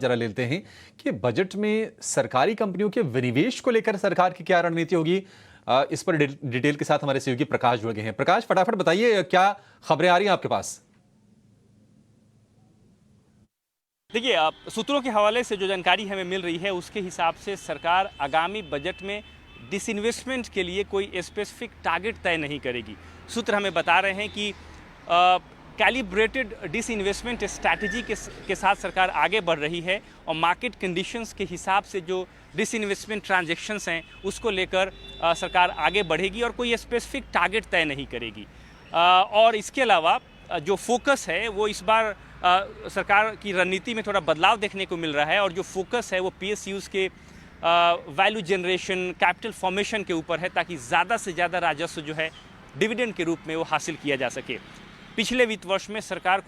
जरा लेते हैं कि बजट में सरकारी कंपनियों के विनिवेश को लेकर सरकार की क्या रणनीति होगी। इस पर डिटेल के साथ हमारे सहयोगी प्रकाश जुड़ गए हैं। प्रकाश, फटाफट बताइए, क्या खबरें आ रही हैं आपके पास? देखिए, सूत्रों के हवाले से जो जानकारी हमें मिल रही है उसके हिसाब से सरकार आगामी बजट में डिसइन्वेस्टमेंट के लिए कोई स्पेसिफिक टारगेट तय नहीं करेगी। सूत्र हमें बता रहे हैं कि कैलिब्रेटेड डिसइन्वेस्टमेंट स्ट्रैटेजी के साथ सरकार आगे बढ़ रही है और मार्केट कंडीशंस के हिसाब से जो डिसइन्वेस्टमेंट ट्रांजैक्शंस हैं उसको लेकर सरकार आगे बढ़ेगी और कोई स्पेसिफिक टारगेट तय नहीं करेगी। और इसके अलावा जो फोकस है वो इस बार सरकार की रणनीति में थोड़ा बदलाव देखने को मिल रहा है और जो फोकस है वो पीएसयूज़ के वैल्यू जनरेशन, कैपिटल फॉर्मेशन के ऊपर है, ताकि ज़्यादा से ज़्यादा राजस्व जो है डिविडेंड के रूप में वो हासिल किया जा सके। पिछले वित्त वर्ष में सरकार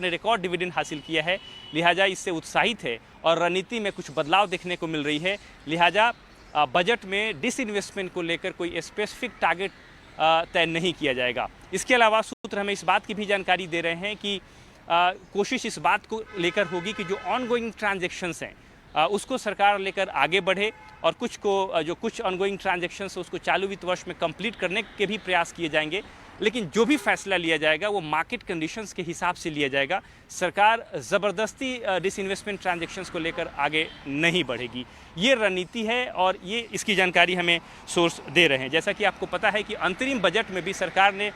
ने रिकॉर्ड डिविडेंड हासिल किया है, लिहाजा इससे उत्साहित है और रणनीति में कुछ बदलाव देखने को मिल रही है। लिहाजा बजट में डिसइन्वेस्टमेंट को लेकर कोई स्पेसिफिक टारगेट तय नहीं किया जाएगा। इसके अलावा सूत्र हमें इस बात की भी जानकारी दे रहे हैं कि कोशिश इस बात को लेकर होगी कि जो ऑनगोइंग ट्रांजैक्शंस हैं उसको सरकार लेकर आगे बढ़े और कुछ ऑनगोइंग ट्रांजैक्शंस उसको चालू वित्त वर्ष में कंप्लीट करने के भी प्रयास किए जाएंगे। लेकिन जो भी फैसला लिया जाएगा वो मार्केट कंडीशंस के हिसाब से लिया जाएगा। सरकार ज़बरदस्ती डिसइन्वेस्टमेंट ट्रांजैक्शंस को लेकर आगे नहीं बढ़ेगी। ये रणनीति है और ये इसकी जानकारी हमें सोर्स दे रहे हैं। जैसा कि आपको पता है कि अंतरिम बजट में भी सरकार ने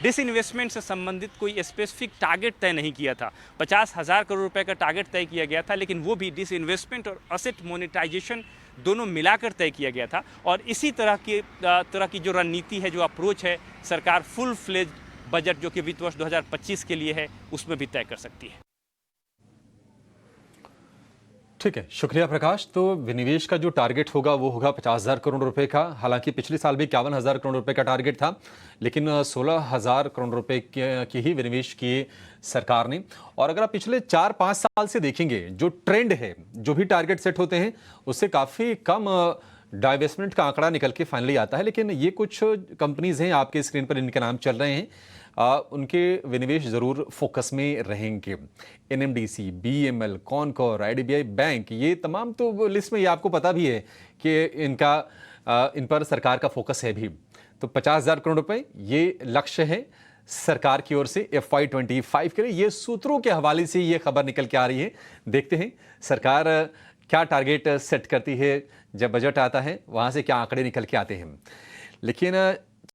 डिसइन्वेस्टमेंट से संबंधित कोई स्पेसिफिक टारगेट तय नहीं किया था। 50,000 करोड़ रुपए का टारगेट तय किया गया था, लेकिन वो भी डिसइन्वेस्टमेंट और असेट मोनेटाइजेशन दोनों मिलाकर तय किया गया था। और इसी तरह की जो रणनीति है, जो अप्रोच है, सरकार फुल फ्लेज बजट जो कि वित्त वर्ष 2025 के लिए है उसमें भी तय कर सकती है। ठीक है, शुक्रिया प्रकाश। तो विनिवेश का जो टारगेट होगा वो होगा 50,000 करोड़ रुपए का। हालांकि पिछले साल भी 51,000 करोड़ रुपए का टारगेट था, लेकिन 16,000 करोड़ रुपए की ही विनिवेश किए सरकार ने। और अगर आप पिछले 4-5 साल से देखेंगे, जो ट्रेंड है, जो भी टारगेट सेट होते हैं उससे काफ़ी कम डाइवेस्टमेंट का आंकड़ा निकल के फाइनली आता है। लेकिन ये कुछ कंपनीज हैं, आपके स्क्रीन पर इनके नाम चल रहे हैं, उनके विनिवेश ज़रूर फोकस में रहेंगे। NMDC, BML, Concor, IDBI bank, ये तमाम तो लिस्ट में ये आपको पता भी है कि इन पर सरकार का फोकस है भी। तो 50,000 करोड़ रुपए ये लक्ष्य है सरकार की ओर से FY25 के लिए। ये सूत्रों के हवाले से ये खबर निकल के आ रही है। देखते हैं सरकार क्या टारगेट सेट करती है। जब बजट आता है वहाँ से क्या आंकड़े निकल के आते हैं। लेकिन